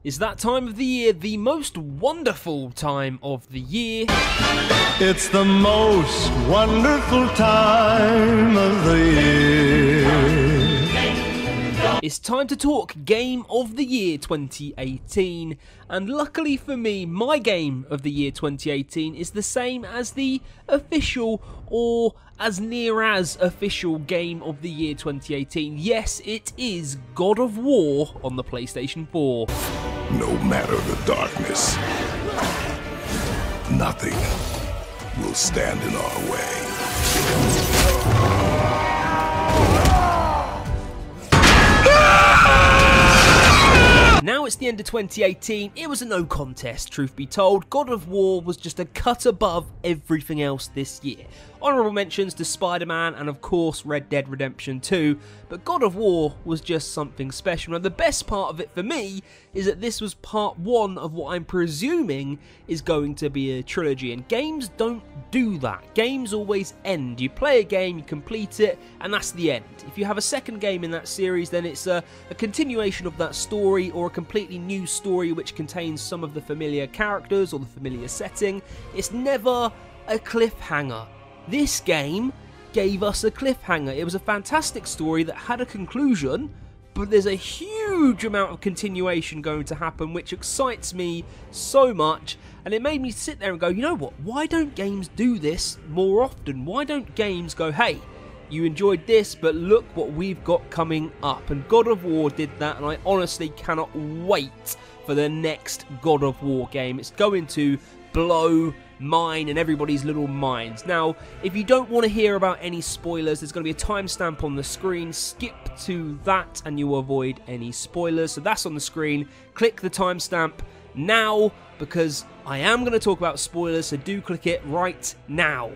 It's that time of the year, the most wonderful time of the year. It's the most wonderful time of the year. It's time to talk Game of the Year 2018, and luckily for me, my Game of the Year 2018 is the same as the official, or as near as official Game of the Year 2018. Yes, it is God of War on the PlayStation 4. No matter the darkness, nothing will stand in our way. Now it's the end of 2018, it was a no contest, truth be told. God of War was just a cut above everything else this year. Honourable mentions to Spider-Man and of course Red Dead Redemption 2, but God of War was just something special. And the best part of it for me is that this was part one of what I'm presuming is going to be a trilogy, and games don't do that. Games always end. You play a game, you complete it, and that's the end. If you have a second game in that series, then it's a continuation of that story, or a completely new story which contains some of the familiar characters or the familiar setting. It's never a cliffhanger. This game gave us a cliffhanger. It was a fantastic story that had a conclusion, but there's a huge amount of continuation going to happen, which excites me so much. And it made me sit there and go, you know what, why don't games do this more often? Why don't games go, hey, you enjoyed this, but look what we've got coming up? And God of War did that, and I honestly cannot wait for the next God of War game. It's going to blow mine and everybody's little minds. Now, if you don't want to hear about any spoilers, there's going to be a timestamp on the screen. Skip to that and you will avoid any spoilers. So that's on the screen. Click the timestamp now, because I am going to talk about spoilers, so do click it right now.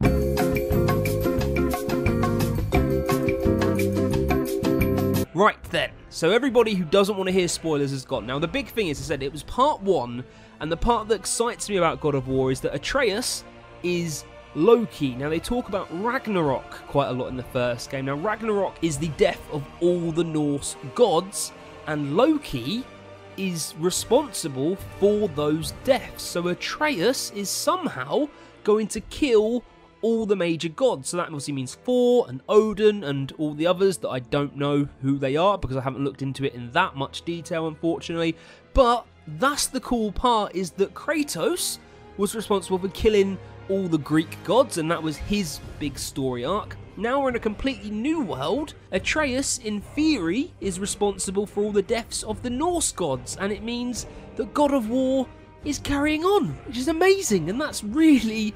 Right then, so everybody who doesn't want to hear spoilers has gone. Now the big thing is, I said it was part one, and the part that excites me about God of War is that Atreus is Loki. Now they talk about Ragnarok quite a lot in the first game. Now Ragnarok is the death of all the Norse gods, and Loki is responsible for those deaths. So Atreus is somehow going to kill all the major gods. So that obviously means Thor and Odin and all the others that I don't know who they are because I haven't looked into it in that much detail, unfortunately. But that's the cool part, is that Kratos was responsible for killing all the Greek gods, and that was his big story arc. Now we're in a completely new world. Atreus, in theory, is responsible for all the deaths of the Norse gods, and it means that God of War is carrying on, which is amazing, and that's really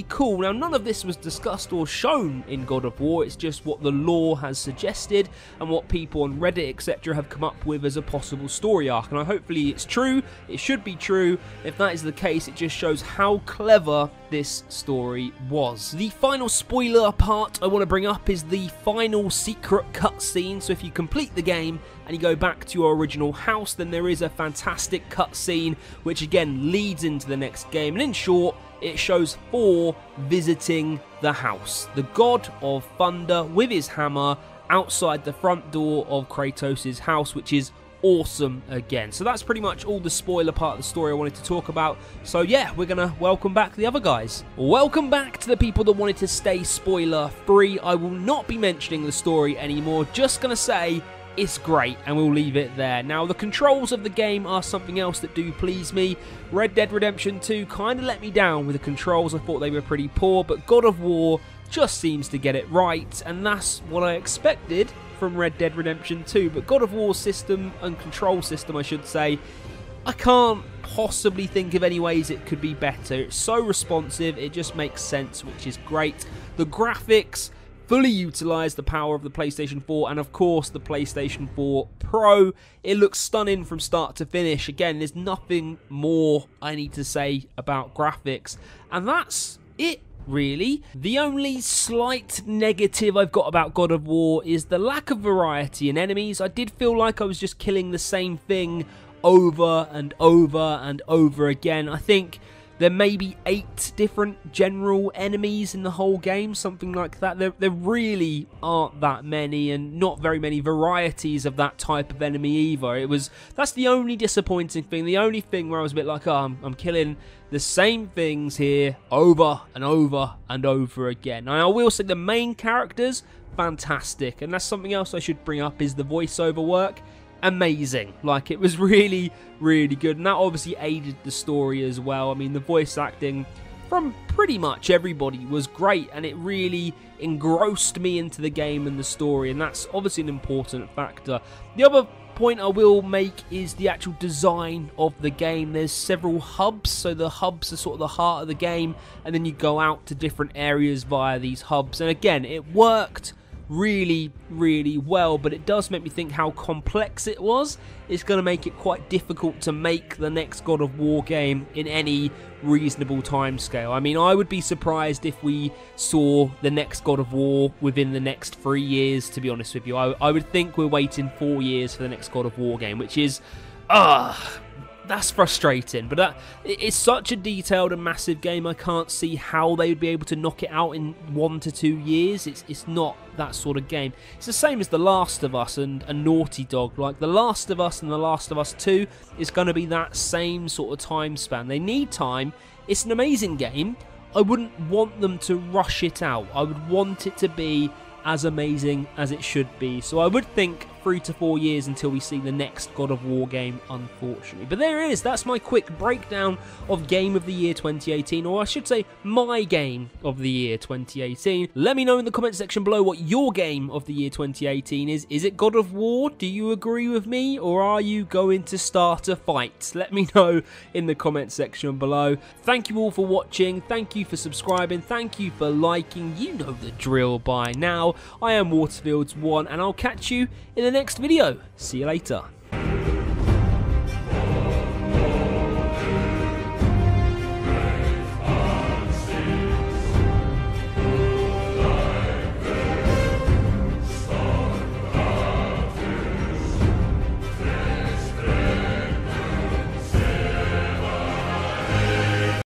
cool. Now none of this was discussed or shown in God of War, it's just what the lore has suggested and what people on Reddit etc have come up with as a possible story arc, and hopefully it's true, it should be true. If that is the case, it just shows how clever this story was. The final spoiler part I want to bring up is the final secret cutscene. So if you complete the game and you go back to your original house, then there is a fantastic cutscene which again leads into the next game, and in short, it shows Thor visiting the house, the god of thunder with his hammer outside the front door of Kratos' house, which is awesome again. So that's pretty much all the spoiler part of the story I wanted to talk about. So yeah, we're gonna welcome back the other guys. Welcome back to the people that wanted to stay spoiler free. I will not be mentioning the story anymore, just gonna say it's great, and we'll leave it there. Now, the controls of the game are something else that do please me. Red Dead Redemption 2 kind of let me down with the controls. I thought they were pretty poor, but God of War just seems to get it right, and that's what I expected from Red Dead Redemption 2. But God of War's system, and control system I should say, I can't possibly think of any ways it could be better. It's so responsive, it just makes sense, which is great. The graphics fully utilise the power of the PlayStation 4 and of course the PlayStation 4 Pro. It looks stunning from start to finish. Again, there's nothing more I need to say about graphics, and that's it really. The only slight negative I've got about God of War is the lack of variety in enemies. I did feel like I was just killing the same thing over and over and over again. I think There may be 8 different general enemies in the whole game, something like that. There really aren't that many, and not very many varieties of that type of enemy either. That's the only disappointing thing, the only thing where I was a bit like, oh, I'm killing the same things here over and over and over again. And I will say the main characters, fantastic, and that's something else I should bring up, is the voiceover work. Amazing. Like, it was really, really good, and that obviously aided the story as well. I mean, the voice acting from pretty much everybody was great, and it really engrossed me into the game and the story, and that's obviously an important factor. The other point I will make is the actual design of the game. There's several hubs, so the hubs are sort of the heart of the game, and then you go out to different areas via these hubs, and again, it worked really, really well, but it does make me think how complex it was. It's going to make it quite difficult to make the next God of War game in any reasonable time scale. I mean, I would be surprised if we saw the next God of War within the next 3 years, to be honest with you. I would think we're waiting 4 years for the next God of War game, which is that's frustrating, but it's such a detailed and massive game. I can't see how they would be able to knock it out in 1 to 2 years. It's not that sort of game. It's the same as The Last of Us and Naughty Dog. Like, The Last of Us and The Last of Us 2 is going to be that same sort of time span. They need time. It's an amazing game. I wouldn't want them to rush it out. I would want it to be as amazing as it should be. So I would think 3 to 4 years until we see the next God of War game, unfortunately. But there it is. That's my quick breakdown of Game of the Year 2018, or I should say my Game of the Year 2018. Let me know in the comment section below what your Game of the Year 2018 is. Is it God of War? Do you agree with me, or are you going to start a fight? Let me know in the comment section below. Thank you all for watching. Thank you for subscribing. Thank you for liking. You know the drill by now. I am WATERFIELDS1, and I'll catch you in the next video. See you later.